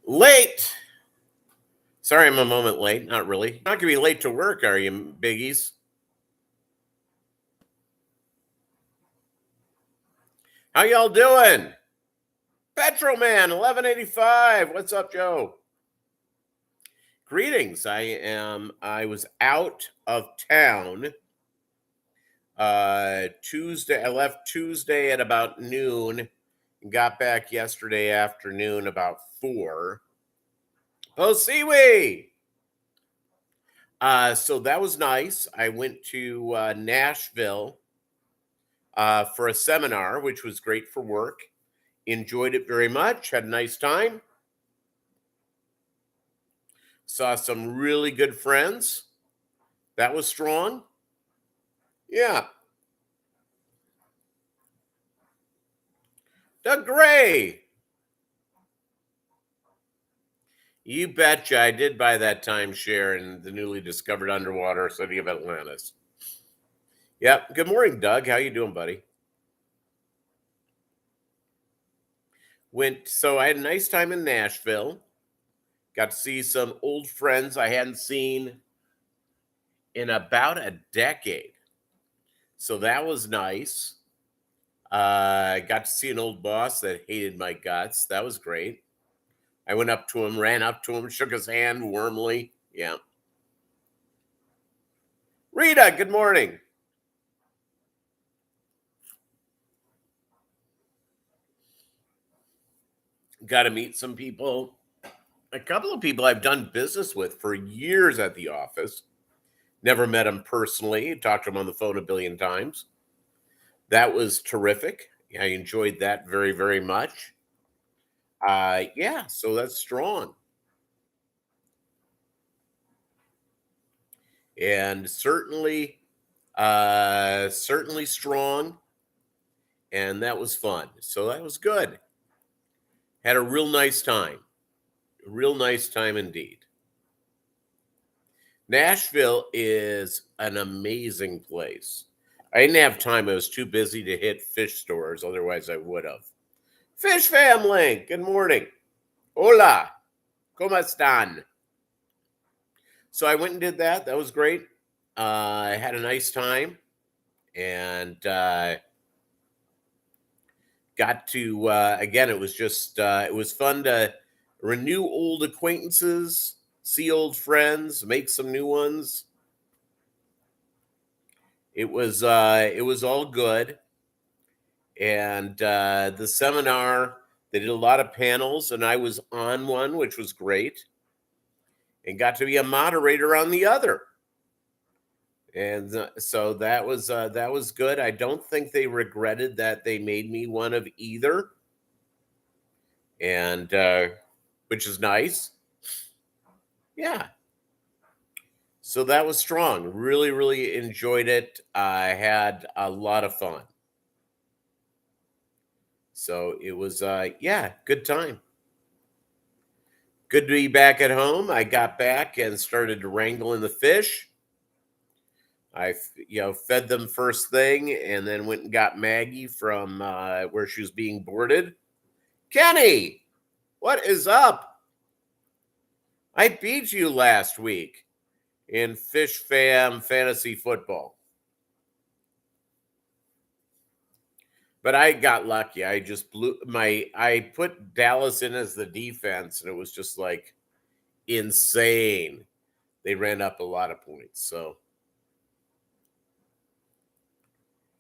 Late. Sorry, I'm a moment late. Not really. Not gonna be late to work, are you, biggies? How y'all doing? Petroman 1185. What's up, Joe? Greetings. I was out of town Tuesday. I left Tuesday at about noon and got back yesterday afternoon about 4. Oh, Seaway. So that was nice. I went to Nashville for a seminar, which was great for work. Enjoyed it very much. Had a nice time. Saw some really good friends. That was strong. Yeah. Doug Gray. You betcha. I did buy that timeshare in the newly discovered underwater city of Atlantis. Yep. Good morning, Doug. How you doing, buddy? So I had a nice time in Nashville. Got to see some old friends I hadn't seen in about a decade. So that was nice. I got to see an old boss that hated my guts. That was great. I went up to him, ran up to him, shook his hand warmly. Yeah. Rita, good morning. Got to meet some people. A couple of people I've done business with for years at the office. Never met them personally. Talked to them on the phone a billion times. That was terrific. I enjoyed that very, very much. Yeah, so that's strong. And certainly strong. And that was fun. So that was good. Had a real nice time. A real nice time indeed. Nashville is an amazing place. I didn't have time. I was too busy to hit fish stores. Otherwise, I would have. Fish family, good morning. Hola. ¿Cómo están? So I went and did that. That was great. I had a nice time and got to, again, it was just, it was fun to renew old acquaintances, see old friends, make some new ones. It was all good. And the seminar, they did a lot of panels, and I was on one, which was great, and got to be a moderator on the other. And so that was good. I don't think they regretted that they made me one of either, and which is nice. Yeah. So that was strong. Really, really enjoyed it. I had a lot of fun. So it was, yeah, good time. Good to be back at home. I got back and started wrangling the fish. I, fed them first thing and then went and got Maggie from where she was being boarded. Kenny, what is up? I beat you last week in Fish Fam Fantasy Football. But I got lucky. I just I put Dallas in as the defense, and it was just like insane. They ran up a lot of points. So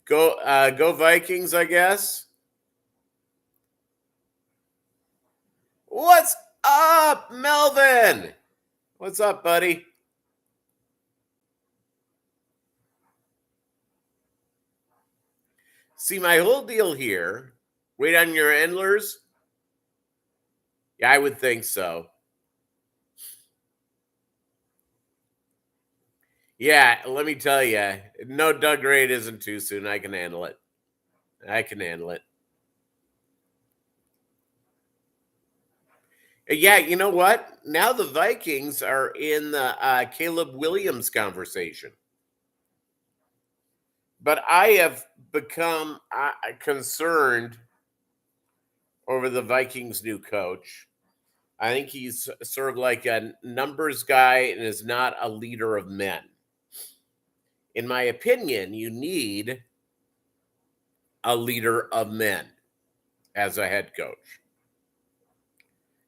go Vikings, I guess. What's up, Melvin? What's up, buddy? See, my whole deal here, wait on your endlers. Yeah, I would think so. Yeah, let me tell you, no, Doug Reid isn't too soon. I can handle it. I can handle it. Yeah, you know what? Now the Vikings are in the Caleb Williams conversation. But I have become concerned over the Vikings' new coach. I think he's sort of like a numbers guy and is not a leader of men. In my opinion, you need a leader of men as a head coach.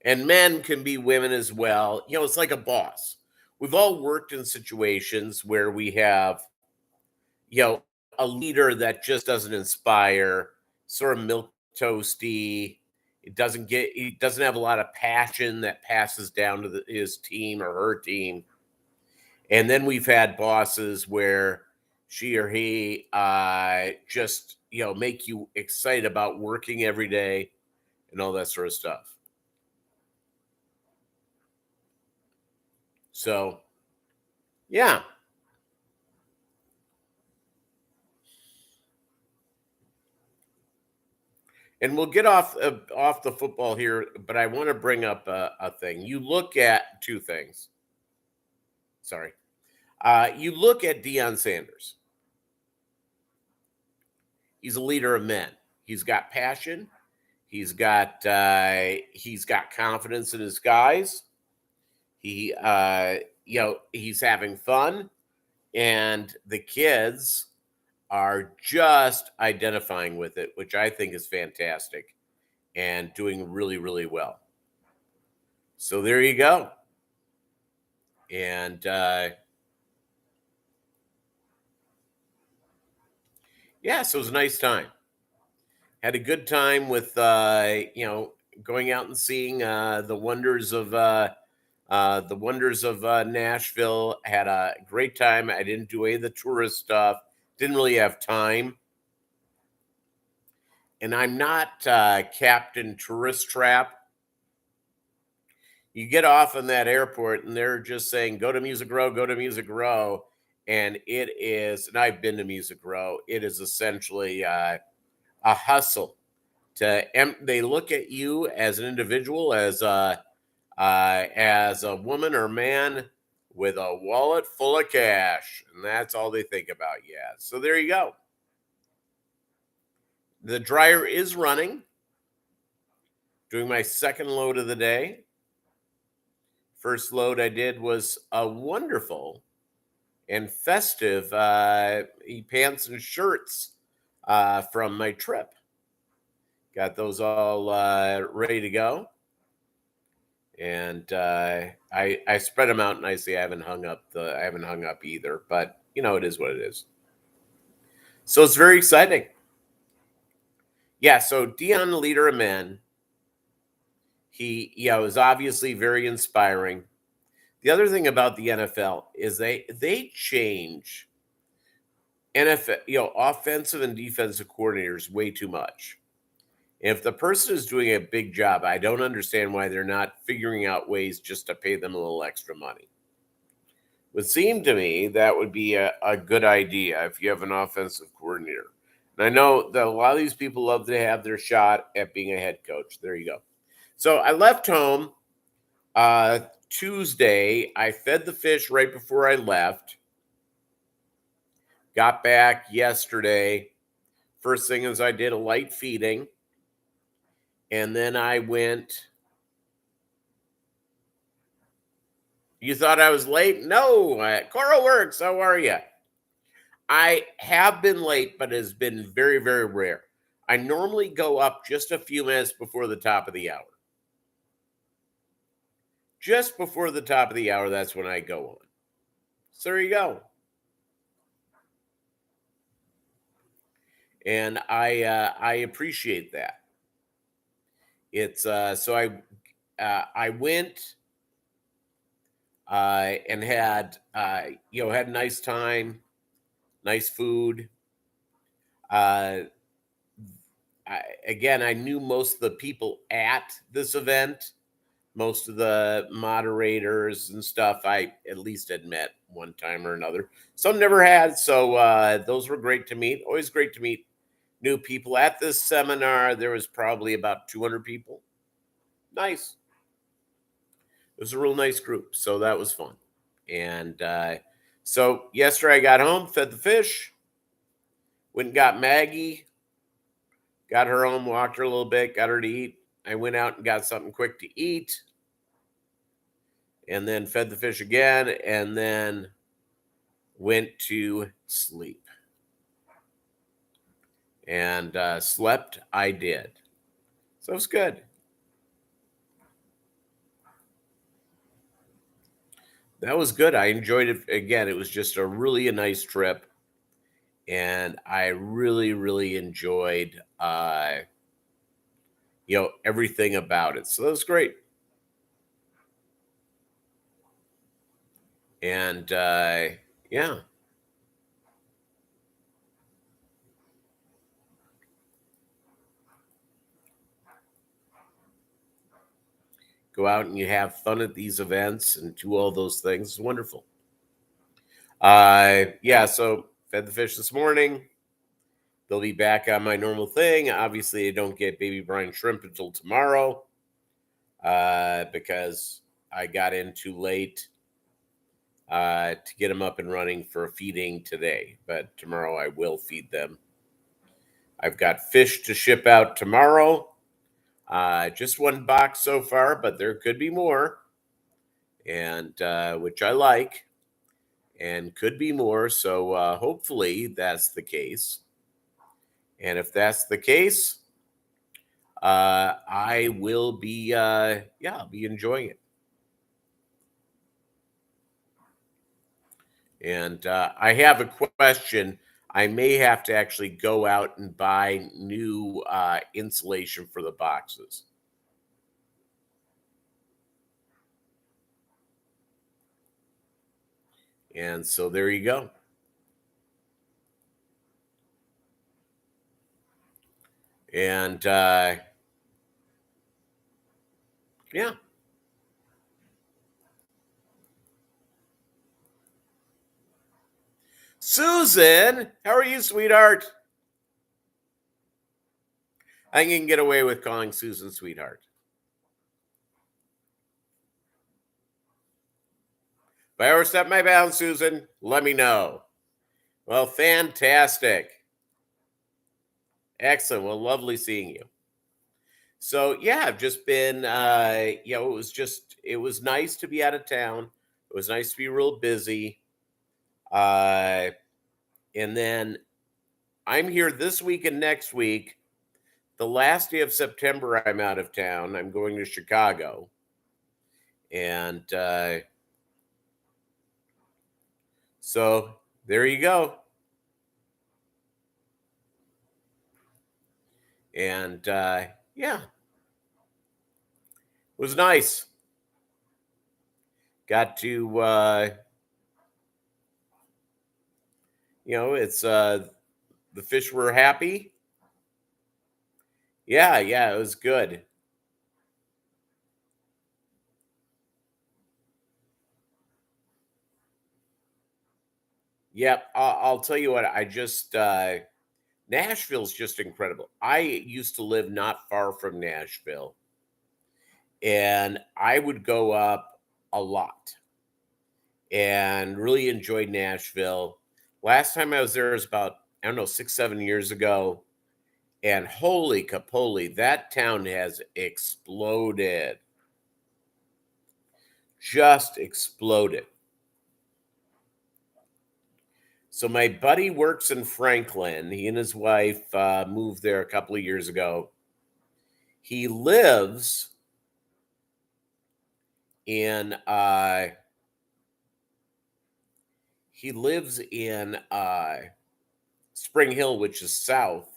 And men can be women as well. It's like a boss. We've all worked in situations where we have, you know, a leader that just doesn't inspire, sort of milk toasty. He doesn't have a lot of passion that passes down to his team or her team. And then we've had bosses where she or he just, make you excited about working every day and all that sort of stuff. So, yeah. And we'll get off the football here, but I want to bring up a thing. You look at two things. Sorry. You look at Deion Sanders. He's a leader of men. He's got passion. He's got confidence in his guys. He's having fun, and the kids are just identifying with it, which I think is fantastic and doing really, really well. So there you go. And yeah, so it was a nice time. Had a good time with going out and seeing the wonders of Nashville. Had a great time. I didn't do any of the tourist stuff. Didn't really have time. And I'm not Captain Tourist Trap. You get off in that airport and they're just saying, go to Music Row, go to Music Row. And it is, and I've been to Music Row, it is essentially a hustle. They look at you as an individual, as a woman or man with a wallet full of cash. And that's all they think about. Yeah. So there you go. The dryer is running. Doing my second load of the day. First load I did was a wonderful and festive pants and shirts from my trip. Got those all ready to go. And I spread them out nicely. I haven't hung up either, but it is what it is. So it's very exciting. Yeah, so Deion, the leader of men, he was obviously very inspiring. The other thing about the NFL is they change NFL, offensive and defensive coordinators way too much. If the person is doing a big job, I don't understand why they're not figuring out ways just to pay them a little extra money. It would seem to me that would be a good idea if you have an offensive coordinator. And I know that a lot of these people love to have their shot at being a head coach. There you go. So I left home Tuesday. I fed the fish right before I left. Got back yesterday. First thing is I did a light feeding. And then I went. You thought I was late? No. Coral Works, how are you? I have been late, but it has been very, very rare. I normally go up just a few minutes before the top of the hour. Just before the top of the hour, that's when I go on. So there you go. And I appreciate that. It's so I went and had had a nice time, nice food. I knew most of the people at this event, most of the moderators and stuff. I at least had met one time or another. Some never had, so those were great to meet. Always great to meet new people. At this seminar, there was probably about 200 people. Nice. It was a real nice group, so that was fun. And so yesterday I got home, fed the fish, went and got Maggie, got her home, walked her a little bit, got her to eat. I went out and got something quick to eat. and then fed the fish again, and then went to sleep. And slept I did. So it was good. That was good. I enjoyed it. Again, it was just a nice trip. And I really, really enjoyed, everything about it. So that was great. And yeah. Go out and you have fun at these events and do all those things. It's wonderful. Yeah, so fed the fish this morning. They'll be back on my normal thing. Obviously, I don't get baby brine shrimp until tomorrow because I got in too late to get them up and running for feeding today. But tomorrow I will feed them. I've got fish to ship out tomorrow. Just one box so far, but there could be more, and which I like, and could be more. So hopefully that's the case. And if that's the case, I will be, I'll be enjoying it. And I have a question. I may have to actually go out and buy new insulation for the boxes. And so there you go. And yeah. Susan, how are you, sweetheart? I can get away with calling Susan sweetheart. If I overstep my bounds, Susan, let me know. Well, fantastic. Excellent. Well, lovely seeing you. So yeah, I've just been it was nice to be out of town. It was nice to be real busy. Uh and then I'm here this week and next week. The last day of September I'm out of town. I'm going to Chicago. And so there you go. And yeah, it was nice. Got to it's the fish were happy. Yeah, it was good. Yep, I'll tell you what, I just Nashville's just incredible. I used to live not far from Nashville, and I would go up a lot and really enjoyed Nashville. Last time I was there was about, I don't know, 6, 7 years ago. And holy capoli, that town has exploded. Just exploded. So my buddy works in Franklin. He and his wife moved there a couple of years ago. He lives in Spring Hill, which is south.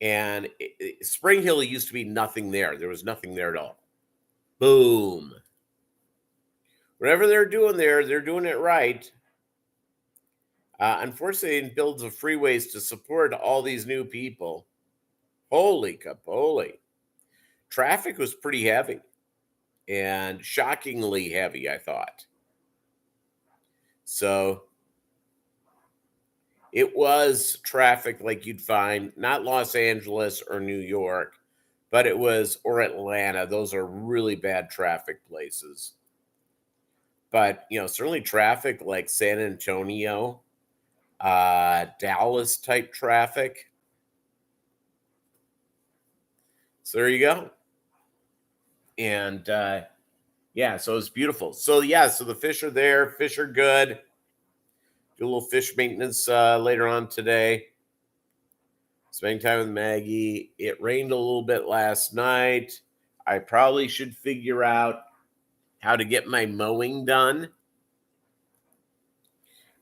And Spring Hill used to be nothing there. There was nothing there at all. Boom. Whatever they're doing there, they're doing it right. Unfortunately, they didn't build the freeways to support all these new people. Holy capoli. Traffic was pretty heavy and shockingly heavy, I thought. So it was traffic like you'd find not Los Angeles or New York, but it was, or Atlanta. Those are really bad traffic places. But, certainly traffic like San Antonio, Dallas type traffic. So there you go. And Yeah, so it's beautiful. So yeah, so the fish are there. Fish are good. Do a little fish maintenance later on today. Spending time with Maggie. It rained a little bit last night. I probably should figure out how to get my mowing done.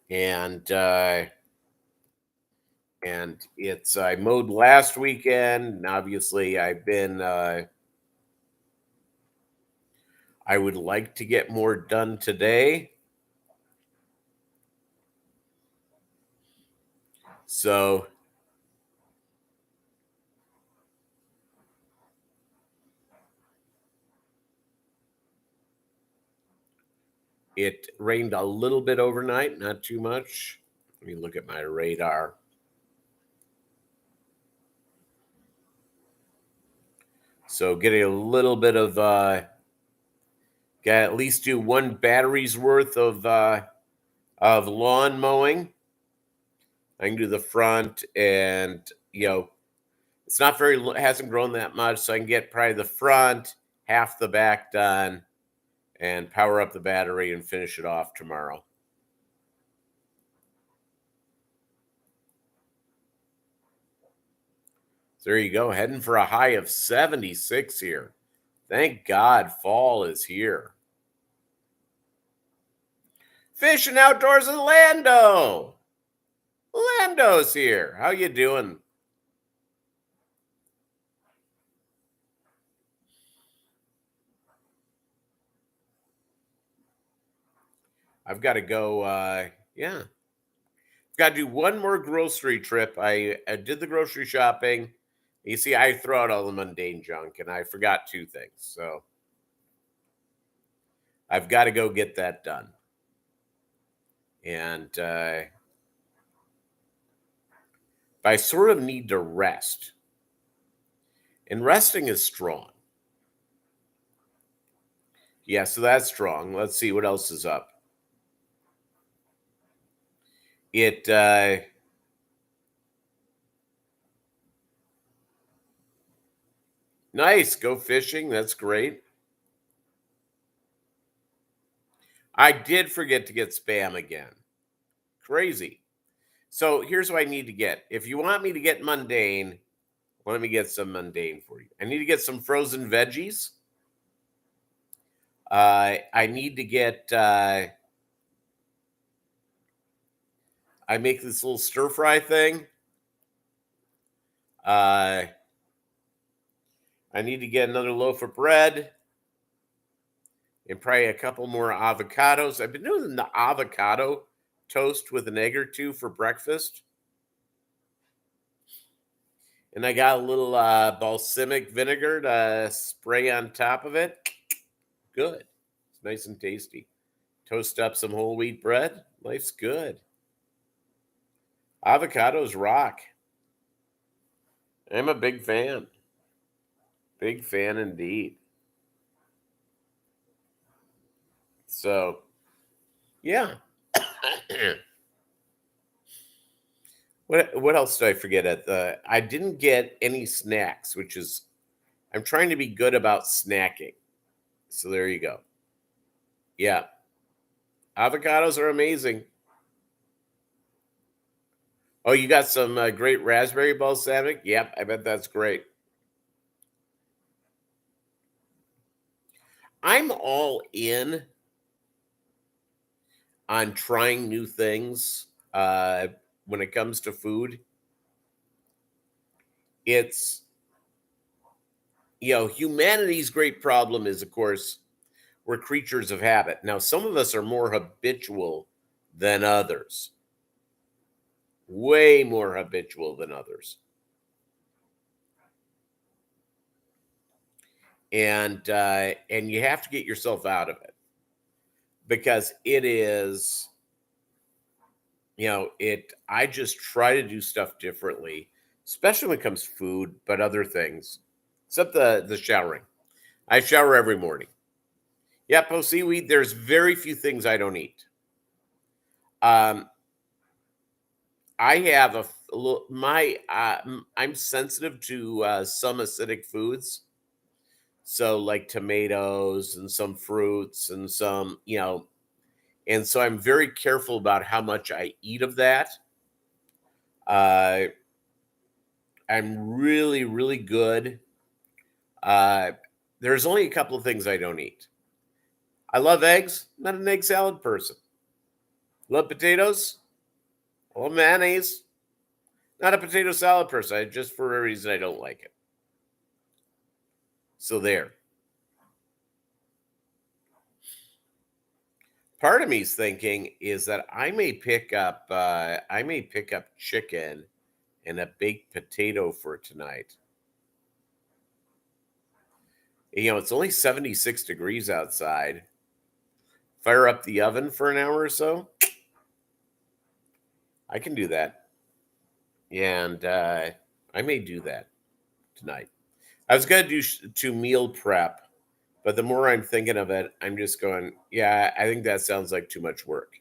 And it's I mowed last weekend, and obviously I've been I would like to get more done today. So it rained a little bit overnight, not too much. Let me look at my radar. So getting a little bit of got at least do one battery's worth of lawn mowing. I can do the front, and it's not very hasn't grown that much, so I can get probably the front, half the back done, and power up the battery and finish it off tomorrow. So there you go, heading for a high of 76 here. Thank God fall is here. Fishing outdoors in Lando. Lando's here. How you doing? I've got to go. Yeah, got to do one more grocery trip. I did the grocery shopping. You see, I throw out all the mundane junk, and I forgot two things. So I've got to go get that done. And I sort of need to rest. And resting is strong. Yeah, so that's strong. Let's see what else is up. It nice, go fishing. That's great. I did forget to get spam again. Crazy. So here's what I need to get. If you want me to get mundane, let me get some mundane for you. I need to get some frozen veggies. I need to get. I make this little stir fry thing. I need to get another loaf of bread and probably a couple more avocados. I've been doing the avocado toast with an egg or two for breakfast. And I got a little balsamic vinegar to spray on top of it. Good. It's nice and tasty. Toast up some whole wheat bread. Life's good. Avocados rock. I'm a big fan. Big fan indeed. So, yeah. What else did I forget at the I didn't get any snacks, which is I'm trying to be good about snacking. So there you go. Yeah. Avocados are amazing. Oh, you got some great raspberry balsamic? Yep, I bet that's great. I'm all in on trying new things when it comes to food. It's, humanity's great problem is, of course, we're creatures of habit. Now, some of us are more habitual than others, way more habitual than others. And you have to get yourself out of it because it is, I just try to do stuff differently, especially when it comes to food, but other things, except the showering. I shower every morning. Yep, oh, seaweed. There's very few things I don't eat. I have a little my I'm sensitive to some acidic foods, So like tomatoes and some fruits and some, and so I'm very careful about how much I eat of that. Uh, I'm really, really good. Uh, there's only a couple of things I don't eat. I love eggs. Not an egg salad person. Love potatoes. I love mayonnaise. Not a potato salad person. Just for a reason I don't like it. So there. Part of me's thinking is that I may pick up chicken and a baked potato for tonight. It's only 76 degrees outside. Fire up the oven for an hour or so. I can do that. And I may do that tonight. I was going to meal prep, but the more I'm thinking of it, I'm just going, yeah, I think that sounds like too much work.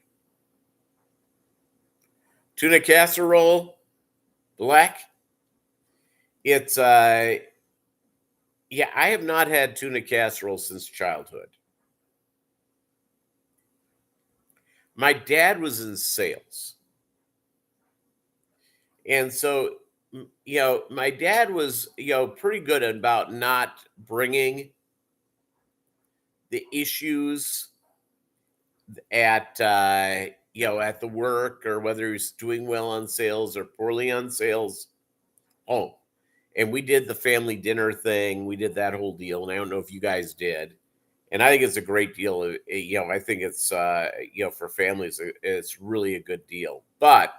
Tuna casserole, black. It's yeah, I have not had tuna casserole since childhood. My dad was in sales. And so, my dad was, pretty good about not bringing the issues at, at the work, or whether he's doing well on sales or poorly on sales. Oh, and we did the family dinner thing. We did that whole deal. And I don't know if you guys did. And I think it's a great deal. I think it's, for families, it's really a good deal. But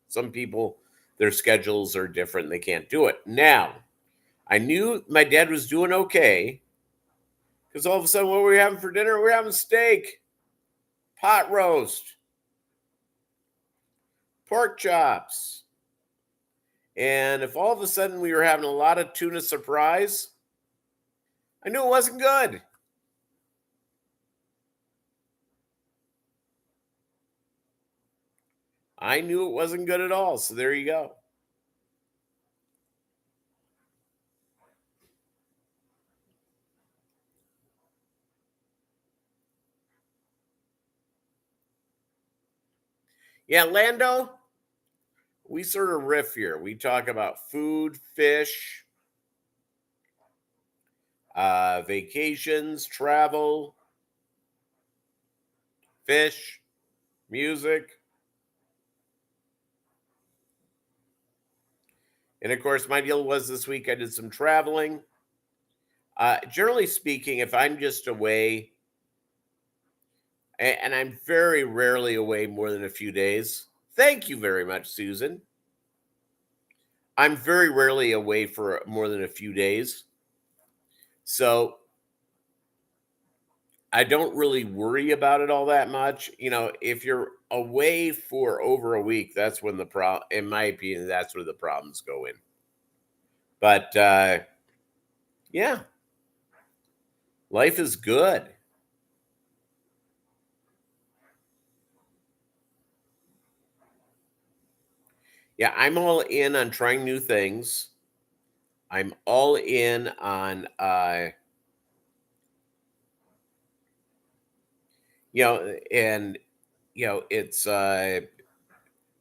some people, their schedules are different. They can't do it. Now, I knew my dad was doing okay, because all of a sudden, what were we having for dinner? We're having steak, pot roast, pork chops. And if all of a sudden we were having a lot of tuna surprise, I knew it wasn't good. I knew it wasn't good at all. So there you go. Yeah, Lando, we sort of riff here. We talk about food, fish, vacations, travel, fish, music. And of course, my deal was this week I did some traveling. Generally speaking, if I'm just away, and I'm very rarely away more than a few days. Thank you very much, Susan. I'm very rarely away for more than a few days. So I don't really worry about it all that much. If you're away for over a week, that's when in my opinion, that's where the problems go in. But yeah, life is good. Yeah, I'm all in on trying new things. I'm all in on and it's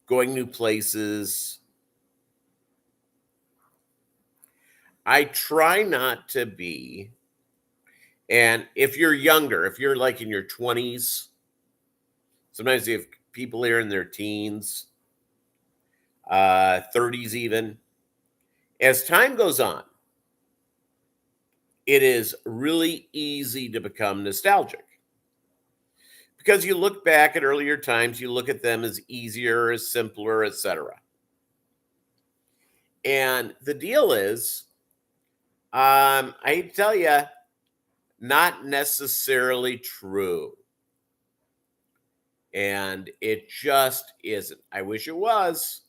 going new places. I try not to be, and if you're younger, if you're like in your 20s, sometimes you have people here in their teens, 30s even. As time goes on, it is really easy to become nostalgic, because you look back at earlier times, you look at them as easier, as simpler, etc. And the deal is, I tell you, not necessarily true. And it just isn't. I wish it was.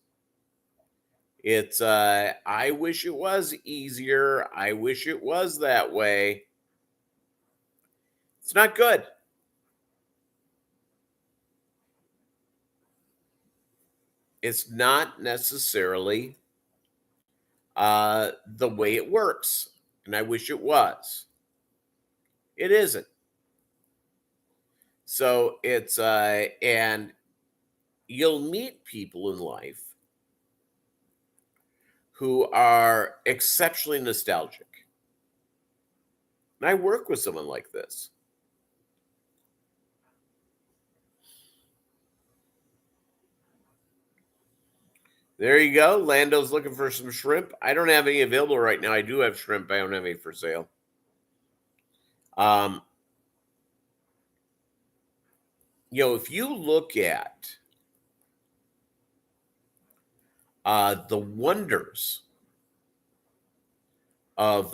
It's I wish it was easier. I wish it was that way. It's not good. It's not necessarily the way it works. And I wish it was. It isn't. So it's and you'll meet people in life who are exceptionally nostalgic. And I work with someone like this. There you go. Lando's looking for some shrimp. I don't have any available right now. I do have shrimp. I don't have any for sale. Um, if you look at the wonders of,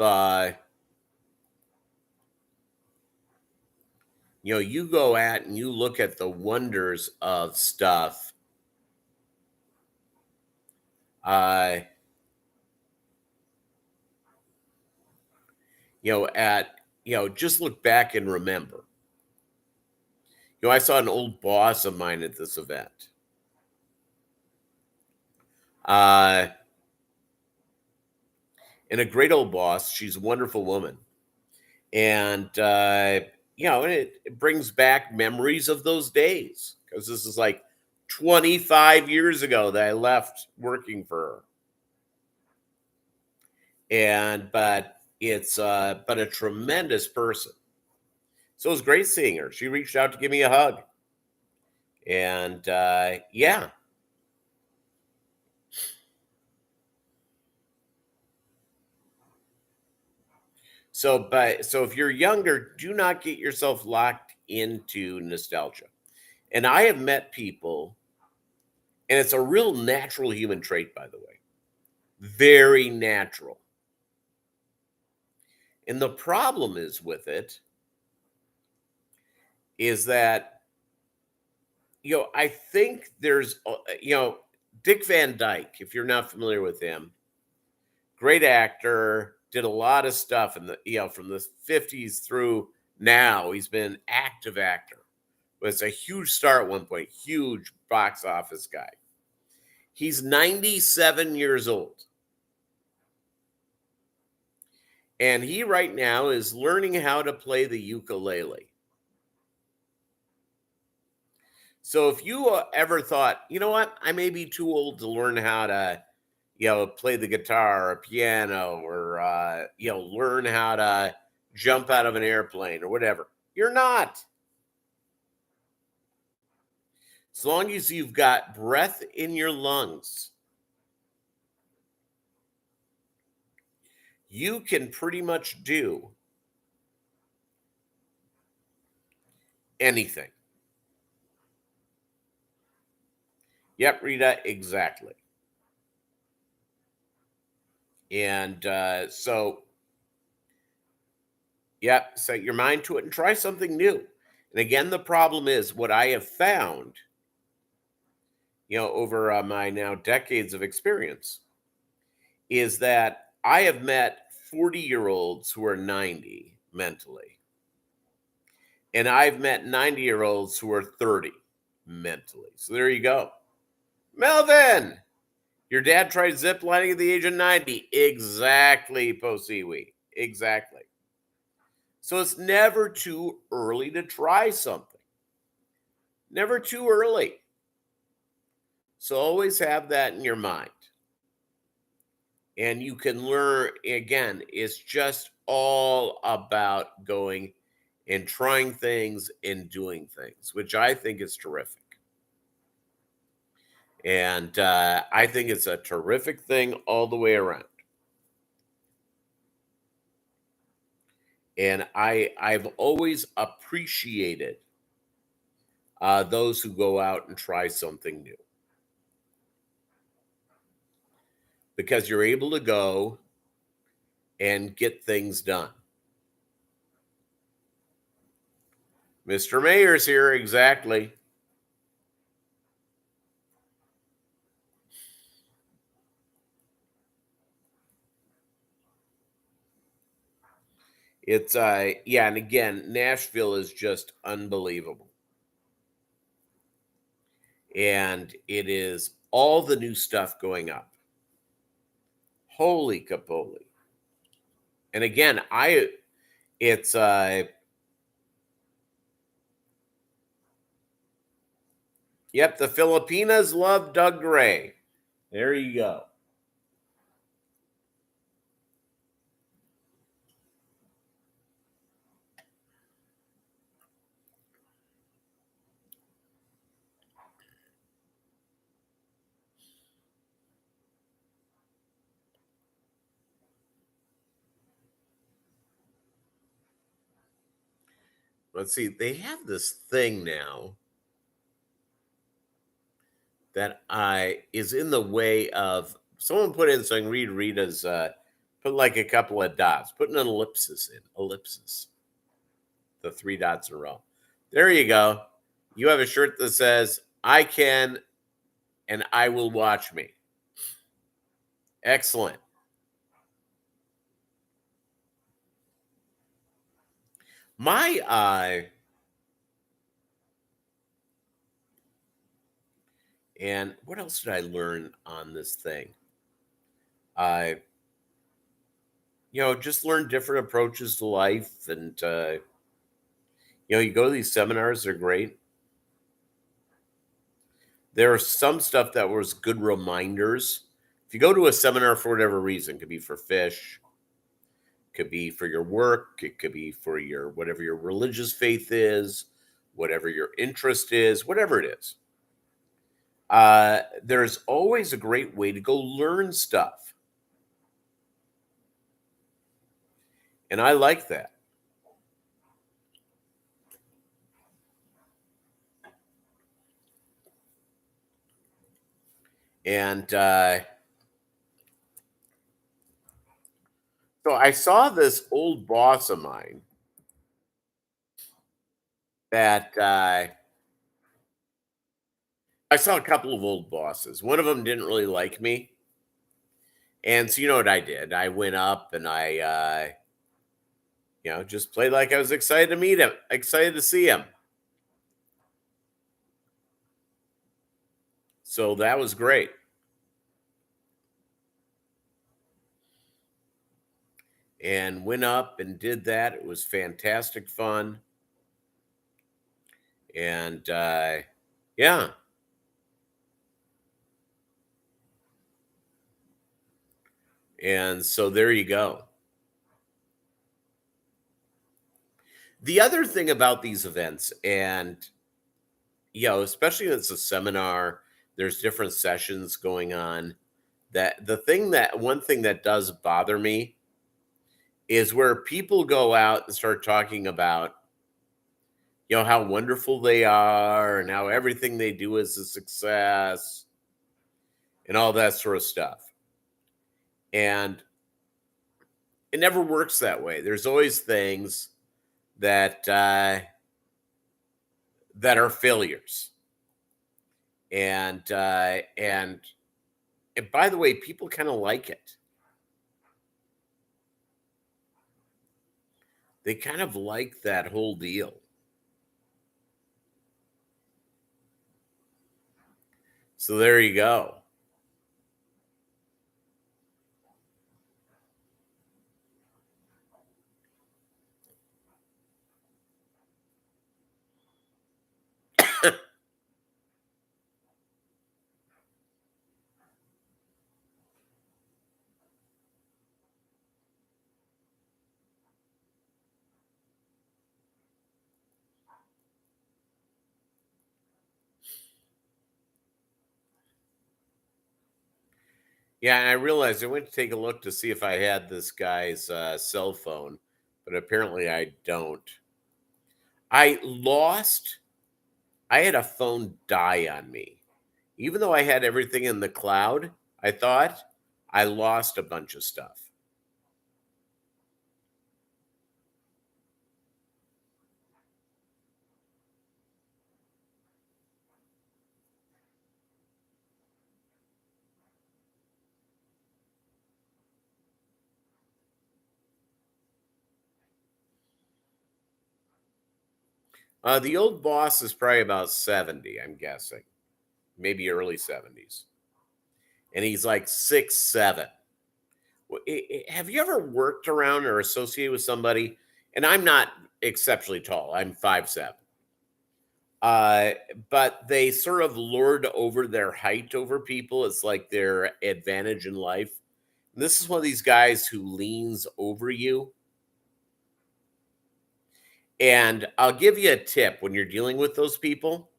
you go at and you look at the wonders of stuff. Just look back and remember. I saw an old boss of mine at this event. And a great old boss. She's a wonderful woman. And, it brings back memories of those days because this is like 25 years ago that I left working for her. But a tremendous person. So it was great seeing her. She reached out to give me a hug. And yeah. So if you're younger, do not get yourself locked into nostalgia. And I have met people, and it's a real natural human trait, by the way. Very natural. And the problem is with it is that, I think there's, Dick Van Dyke, if you're not familiar with him, great actor, did a lot of stuff in the, from the 50s through now. He's been an active actor. Was a huge star at one point, huge box office guy. He's 97 years old. And he right now is learning how to play the ukulele. So if you ever thought, you know what, I may be too old to learn how to, play the guitar or piano or, learn how to jump out of an airplane or whatever, you're not. As long as you've got breath in your lungs, you can pretty much do anything. Yep, Rita, exactly. And so, yep, set your mind to it and try something new. And again, the problem is what I have found, over my now decades of experience, is that I have met 40-year-olds who are 90 mentally. And I've met 90-year-olds who are 30 mentally. So there you go. Melvin, your dad tried ziplining at the age of 90. Exactly, Posiwi. Exactly. So it's never too early to try something. Never too early. So always have that in your mind. And you can learn, again, it's just all about going and trying things and doing things, which I think is terrific. And I think it's a terrific thing all the way around. And I've always appreciated those who go out and try something new. Because you're able to go and get things done. Mr. Mayor's here, exactly. It's yeah, and again, Nashville is just unbelievable. And it is all the new stuff going up. Holy capoli. And again, it's Yep, the Filipinas love Doug Gray. There you go. Let's see. They have this thing now that I is in the way of someone put in so I can read Rita's put like a couple of dots, put an ellipsis in. Ellipsis. The three dots in a row. There you go. You have a shirt that says, I can and I will watch me. Excellent. My and what else did I learn on this thing? I just learn different approaches to life, and you go to these seminars, they're great. There's some stuff that was good reminders. If you go to a seminar for whatever reason, it could be for fish, could be for your work, it could be for your whatever your religious faith is, whatever your interest is, whatever it is. There's always a great way to go learn stuff. And I like that. And so I saw this old boss of mine that I saw a couple of old bosses. One of them didn't really like me. And so you know what I did? I went up and I just played like I was excited to meet him, excited to see him. So that was great. And went up and did that. It was fantastic fun. And yeah. And so there you go. The other thing about these events, and especially if it's a seminar, there's different sessions going on. One thing that does bother me is where people go out and start talking about, how wonderful they are and how everything they do is a success and all that sort of stuff. And it never works that way. There's always things that that are failures. And by the way, people kind of like it. They kind of like that whole deal. So there you go. Yeah, and I realized I went to take a look to see if I had this guy's cell phone, but apparently I don't. I had a phone die on me. Even though I had everything in the cloud, I thought I lost a bunch of stuff. The old boss is probably about 70, I'm guessing, maybe early 70s. And he's like 6'7". Have you ever worked around or associated with somebody? And I'm not exceptionally tall, I'm 5'7". Uh, but they sort of lord over their height over people. It's like their advantage in life. This is one of these guys who leans over you. And I'll give you a tip when you're dealing with those people.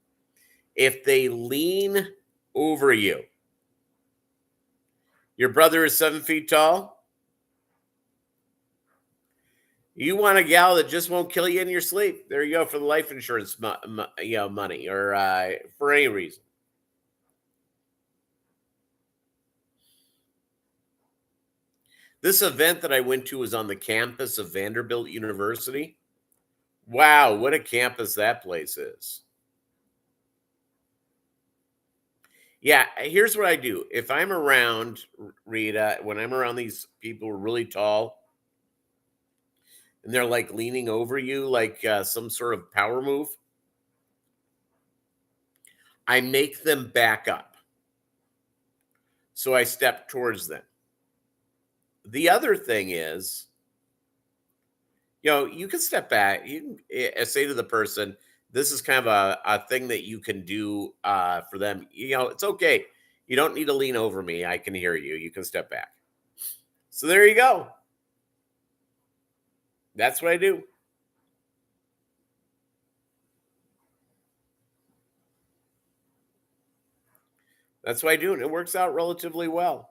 If they lean over you, your brother is 7 feet tall. You want a gal that just won't kill you in your sleep. There you go for the life insurance, money, or for any reason. This event that I went to was on the campus of Vanderbilt University. Wow, what a campus that place is. Yeah, here's what I do. If I'm around, Rita, when I'm around these people who are really tall and they're like leaning over you like some sort of power move, I make them back up. So I step towards them. The other thing is, you can step back. You can say to the person, this is kind of a thing that you can do for them. It's okay. You don't need to lean over me. I can hear you. You can step back. So there you go. That's what I do. That's what I do. And it works out relatively well.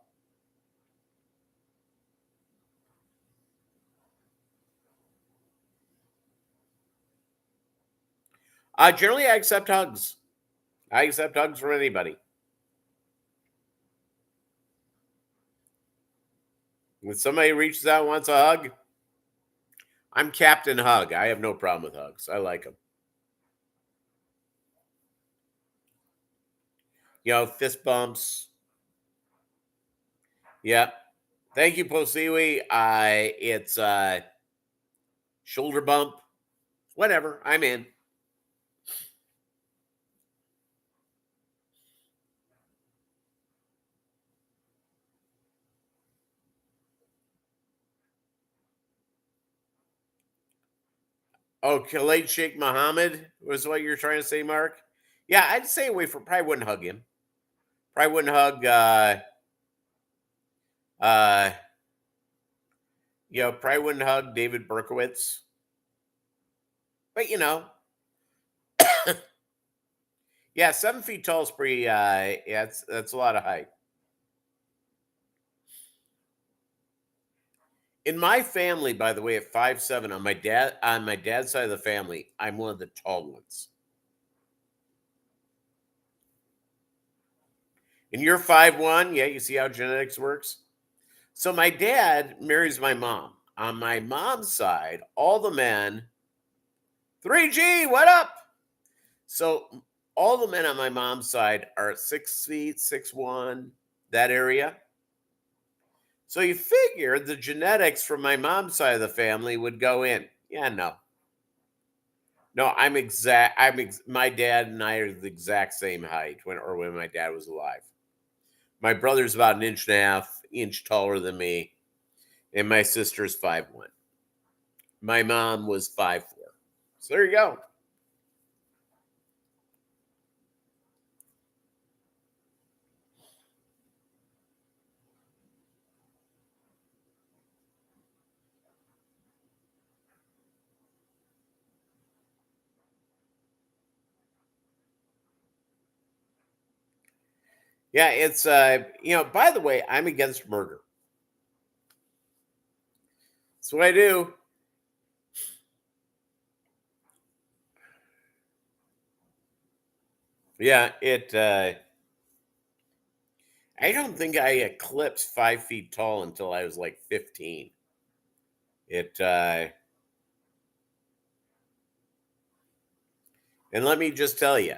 Generally, I accept hugs. I accept hugs from anybody. When somebody reaches out and wants a hug, I'm Captain Hug. I have no problem with hugs. I like them. Fist bumps. Yep. Thank you, Posiwi. It's shoulder bump. Whatever. I'm in. Oh, Khalid Sheikh Mohammed was what you're trying to say, Mark? Yeah, I'd stay away from. Probably wouldn't hug him. Probably wouldn't hug. Uh, probably wouldn't hug David Berkowitz. But yeah, 7 feet tall is pretty. Yeah, that's a lot of height. In my family, by the way, at 5'7", on my dad's side of the family, I'm one of the tall ones. And you're 5'1", yeah. You see how genetics works. So my dad marries my mom. On my mom's side, all the men, 3G, what up? So all the men on my mom's side are 6 feet, 6'1", that area. So you figure the genetics from my mom's side of the family would go in. Yeah, no. No, my dad and I are the exact same height when my dad was alive. My brother's about an inch and a half inch taller than me, and my sister's 5'1". My mom was 5'4". So there you go. Yeah, it's by the way, I'm against murder. That's what I do. Yeah, I don't think I eclipsed 5 feet tall until I was like 15. And let me just tell you,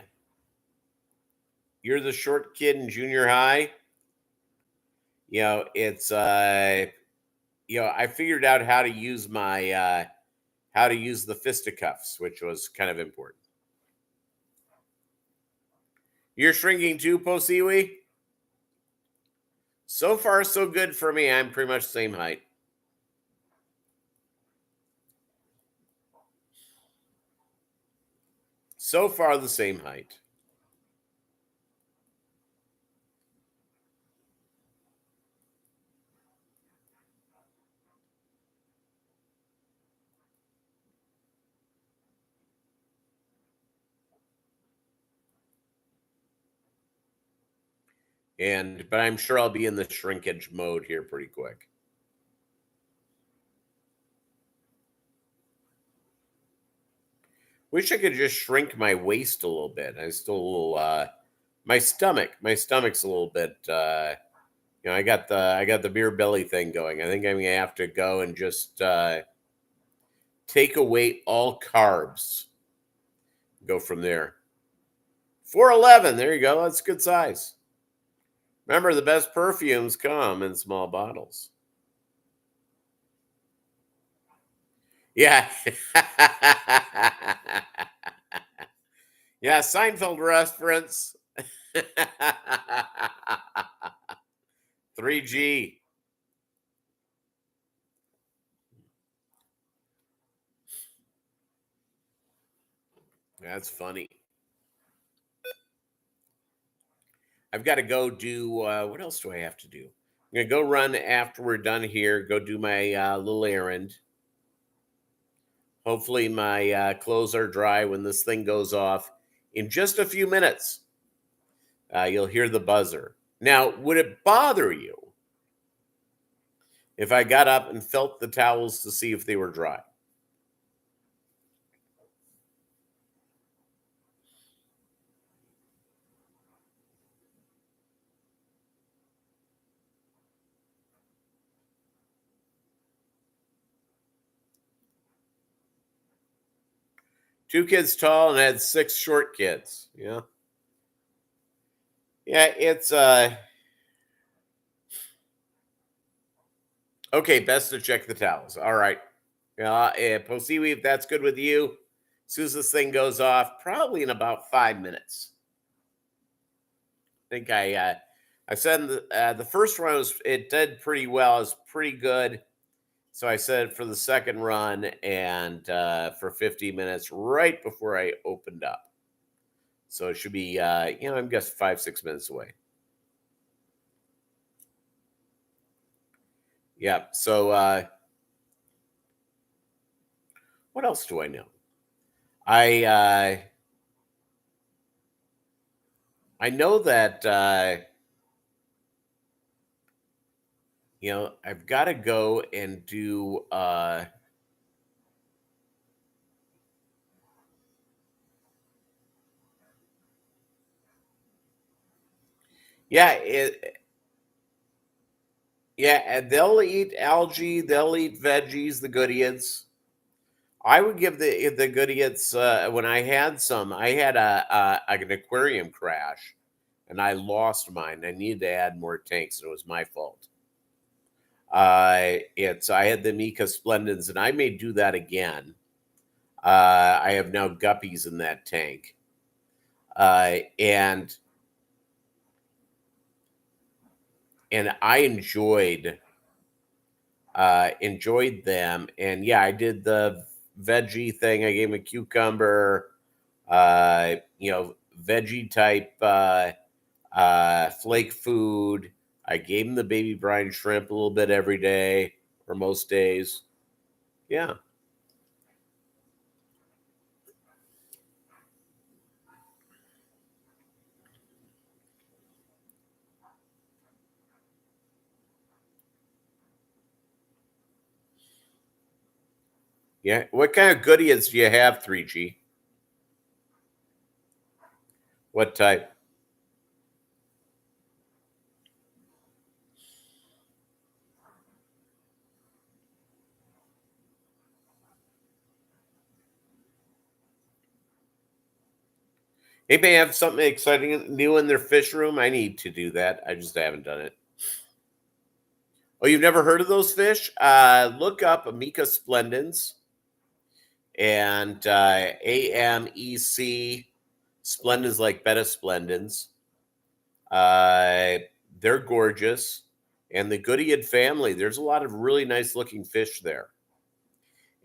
you're the short kid in junior high. It's I figured out how to use the fisticuffs, which was kind of important. You're shrinking too, Posiwi? So far, so good for me. I'm pretty much the same height. So far, the same height. But I'm sure I'll be in the shrinkage mode here pretty quick. Wish I could just shrink my waist a little bit. I still a little my stomach's a little bit I got the beer belly thing going. I think I'm gonna have to go and just take away all carbs. Go from there. 411. There you go. That's a good size. Remember, the best perfumes come in small bottles. Yeah. Yeah, Seinfeld reference. 3G. That's funny. I've got to go do what else do I have to do? I'm gonna go run after we're done here. Go do my little errand. Hopefully, my clothes are dry when this thing goes off. In just a few minutes, you'll hear the buzzer. Now, would it bother you if I got up and felt the towels to see if they were dry? Two kids tall and I had six short kids. Yeah. Yeah, it's okay, best to check the towels. All right. Posiwi, if that's good with you, as soon as this thing goes off, probably in about 5 minutes. I think I said the first run it did pretty well. It was pretty good. So I said for the second run and for 50 minutes right before I opened up. So it should be I'm guessing 5-6 minutes away. Yeah. So what else do I know? I know that I've got to go and do yeah, and they'll eat algae, they'll eat veggies, the Goodeids. I would give the Goodeids when I had some. I had an aquarium crash, and I lost mine. I needed to add more tanks, and it was my fault. It's I had the Mica Splendens, and I may do that again. I have now Guppies in that tank, and I enjoyed them. And yeah, I did the veggie thing. I gave him a cucumber, veggie type flake food. I gave him the baby brine shrimp a little bit every day or most days. Yeah. Yeah. What kind of goodies do you have, 3G? What type? Anybody have something exciting new in their fish room? I need to do that. I just haven't done it. Oh, you've never heard of those fish? Look up Amica Splendens and AMEC Splendens, like Betta Splendens. Uh, they're gorgeous. And the Goodeiid family, there's a lot of really nice looking fish there.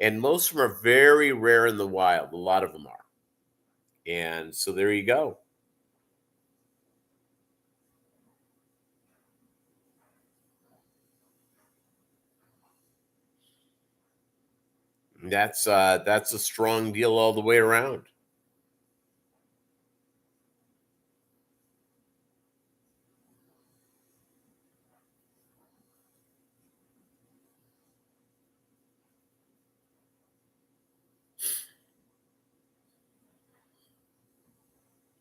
And most of them are very rare in the wild. A lot of them are. And so there you go. That's a strong deal all the way around.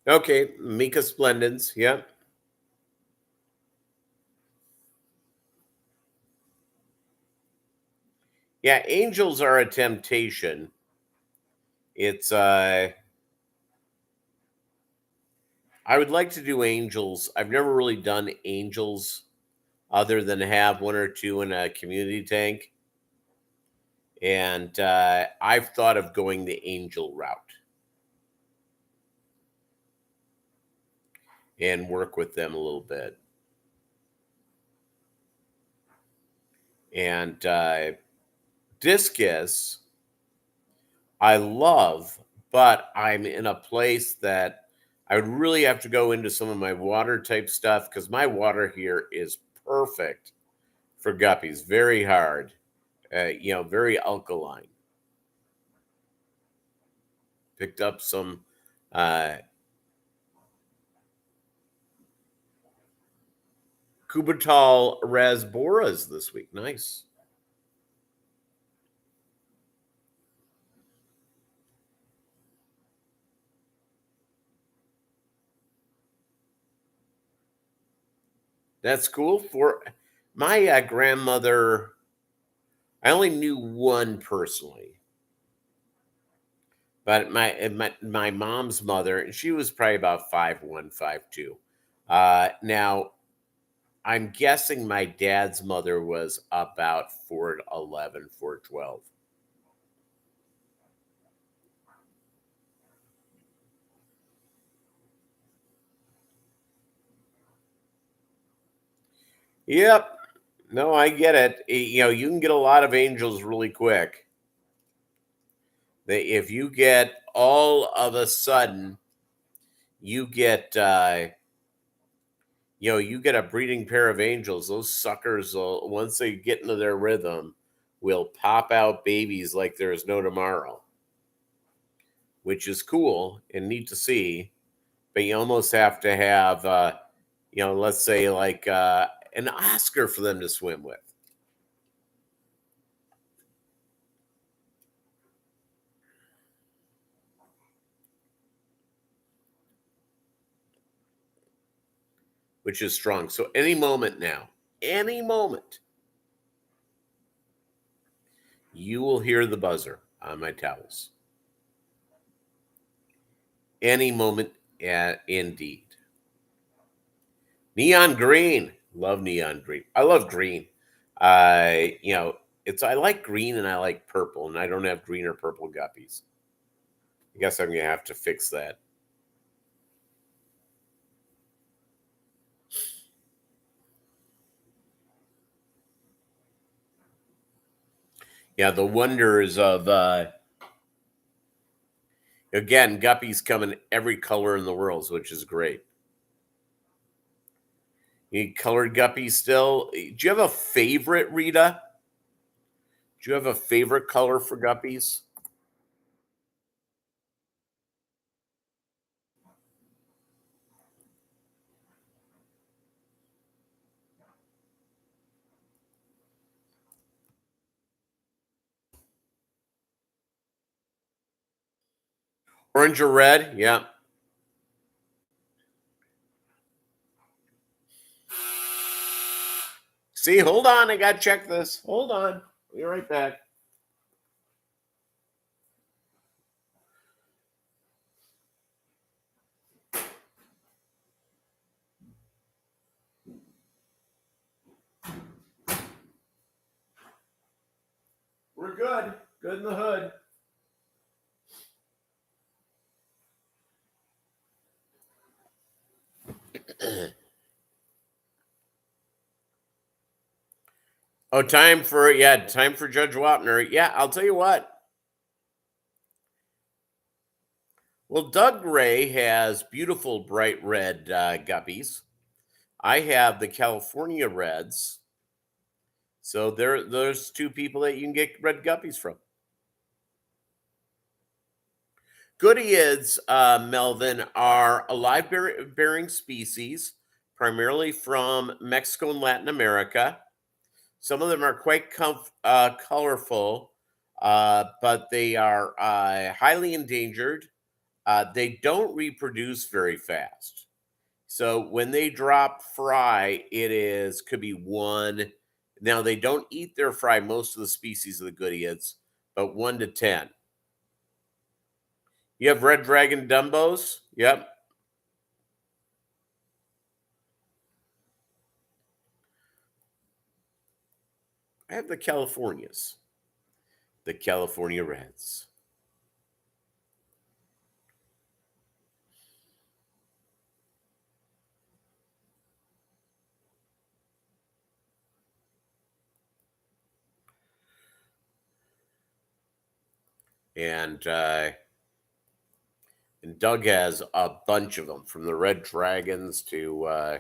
Okay, Mika Splendens. Yep. Yeah, angels are a temptation. It's I would like to do angels. I've never really done angels other than have one or two in a community tank. And I've thought of going the angel route and work with them a little bit. And discus, I love, but I'm in a place that I would really have to go into some of my water type stuff because my water here is perfect for guppies. Very hard, very alkaline. Picked up some uh, Cubital rasboras this week. Nice. That's cool. For my grandmother, I only knew one personally, but my mom's mother, and she was probably about 5'1", 5'2". Now, I'm guessing my dad's mother was about 4'11", 4'12". Yep. No, I get it. You can get a lot of angels really quick. If you get all of a sudden, you get you get a breeding pair of angels. Those suckers will, once they get into their rhythm, will pop out babies like there's no tomorrow, which is cool and neat to see. But you almost have to have, let's say like an Oscar for them to swim with. Which is strong. So any moment now, any moment, you will hear the buzzer on my towels. Any moment, indeed. Neon green. Love neon green. I love green. I like green and I like purple, and I don't have green or purple guppies. I guess I'm gonna have to fix that. Yeah, the wonders of again, guppies come in every color in the world, which is great. You need colored guppies still? Do you have a favorite, Rita? Do you have a favorite color for guppies? Orange or red? Yeah. See, hold on. I got to check this. Hold on. I'll be right back. We're good. Good in the hood. Oh, time for Judge Wapner. Yeah, I'll tell you what. Well, Doug Ray has beautiful bright red guppies. I have the California Reds. So there's two people that you can get red guppies from. Goodeids, Melvin, are a live bearing species, primarily from Mexico and Latin America. Some of them are quite colorful, but they are highly endangered. They don't reproduce very fast. So when they drop fry, could be one. Now they don't eat their fry, most of the species of the Goodeids, but 1 to 10. You have red dragon Dumbos? Yep. I have the Californias, the California Reds. And and Doug has a bunch of them, from the red dragons to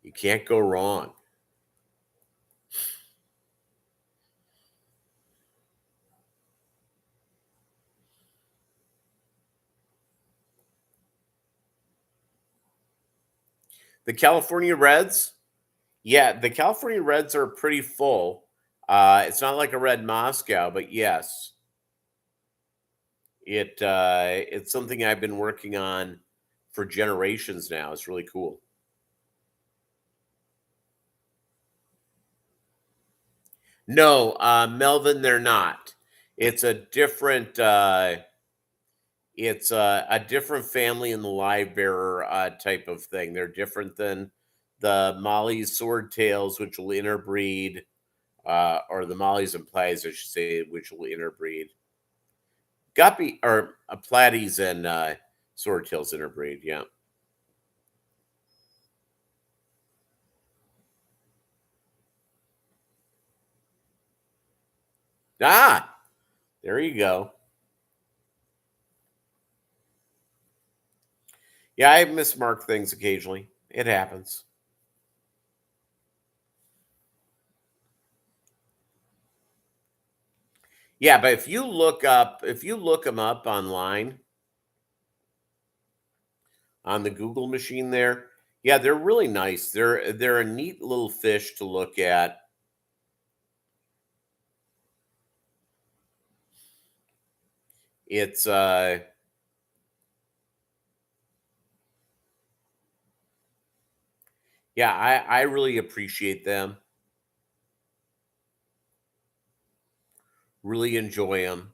you can't go wrong. The California Reds, yeah, the California Reds are pretty full. It's not like a red Moscow, but yes, it's something I've been working on for generations now. It's really cool. No, Melvin, they're not. It's a different. It's a different family in the live bearer type of thing. They're different than the Molly's swordtails, which will interbreed, or the Molly's and Platies, I should say, which will interbreed. Guppy or Platies and swordtails interbreed. Yeah. Ah, there you go. Yeah, I mismark things occasionally. It happens. Yeah, but if you look them up online on the Google machine there, yeah, they're really nice. They're a neat little fish to look at. It's yeah, I really appreciate them. Really enjoy them.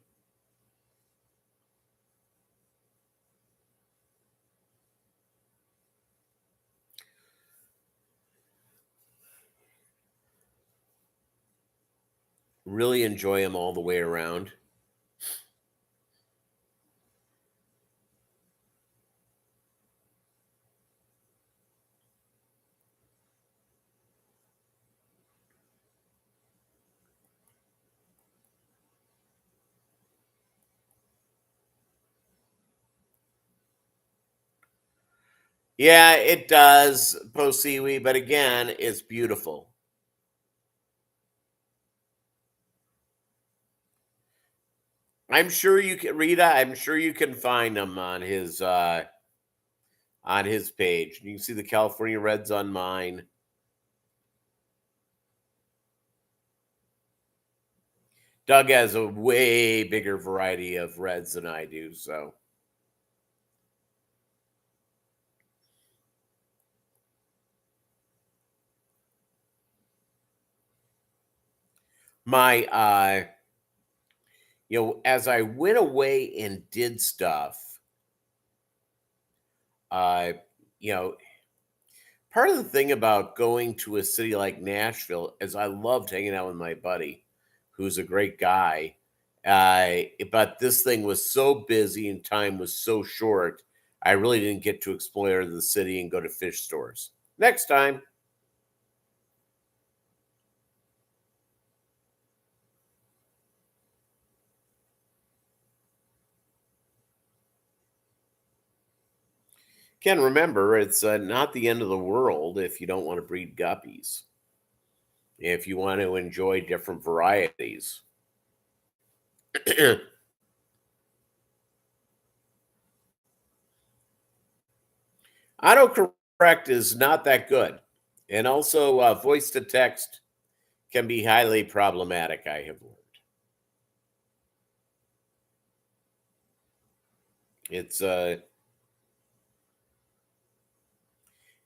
Really enjoy them all the way around. Yeah, it does, Posiwi, but again, it's beautiful. I'm sure you can, Rita. I'm sure you can find him on his page. You can see the California Reds on mine. Doug has a way bigger variety of reds than I do, so my as I went away and did stuff, uh, you know, part of the thing about going to a city like Nashville is I loved hanging out with my buddy, who's a great guy. But this thing was so busy and time was so short, I really didn't get to explore the city and go to fish stores. Next time. Ken, remember, it's not the end of the world if you don't want to breed guppies, if you want to enjoy different varieties. Autocorrect is not that good. And also, voice to text can be highly problematic, I have learned. It's,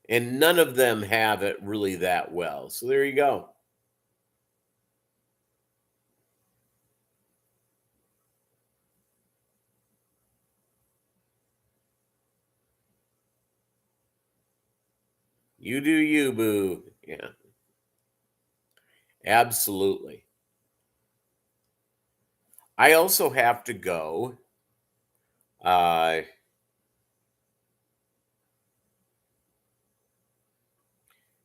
and none of them have it really that well. So there you go. You do you, boo. Yeah, absolutely. I also have to go. Uh,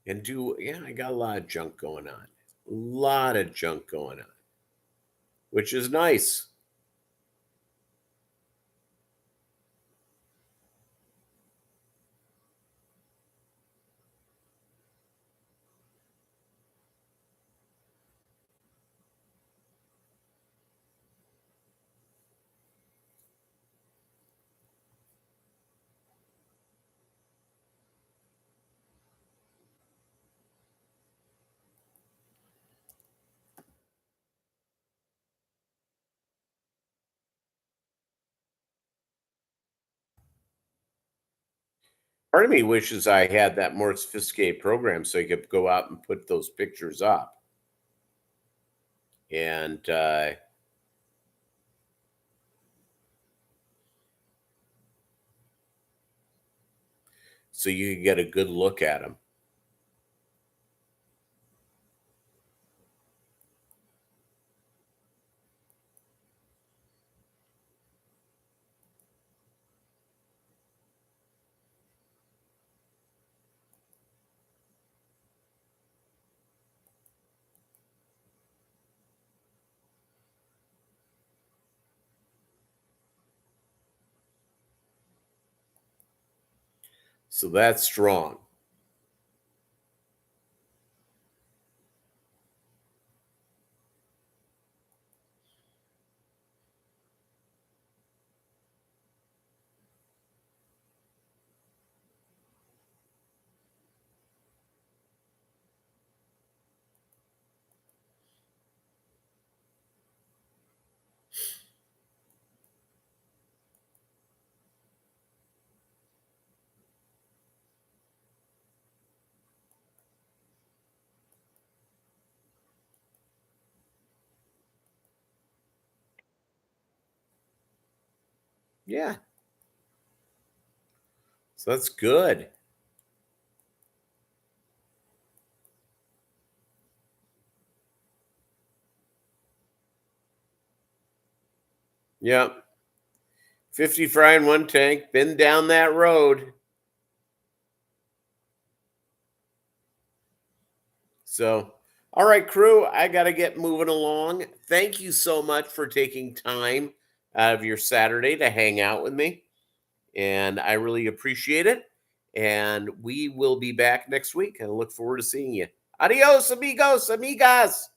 and do, yeah, I got a lot of junk going on. A lot of junk going on, which is nice. Part of me wishes I had that more sophisticated program so I could go out and put those pictures up. And so you could get a good look at them. So that's strong. Yeah. So that's good. Yep. 50 fry in one tank. Been down that road. So, all right, crew, I got to get moving along. Thank you so much for taking time out of your Saturday to hang out with me. And I really appreciate it. And we will be back next week. I look forward to seeing you. Adios, amigos, amigas.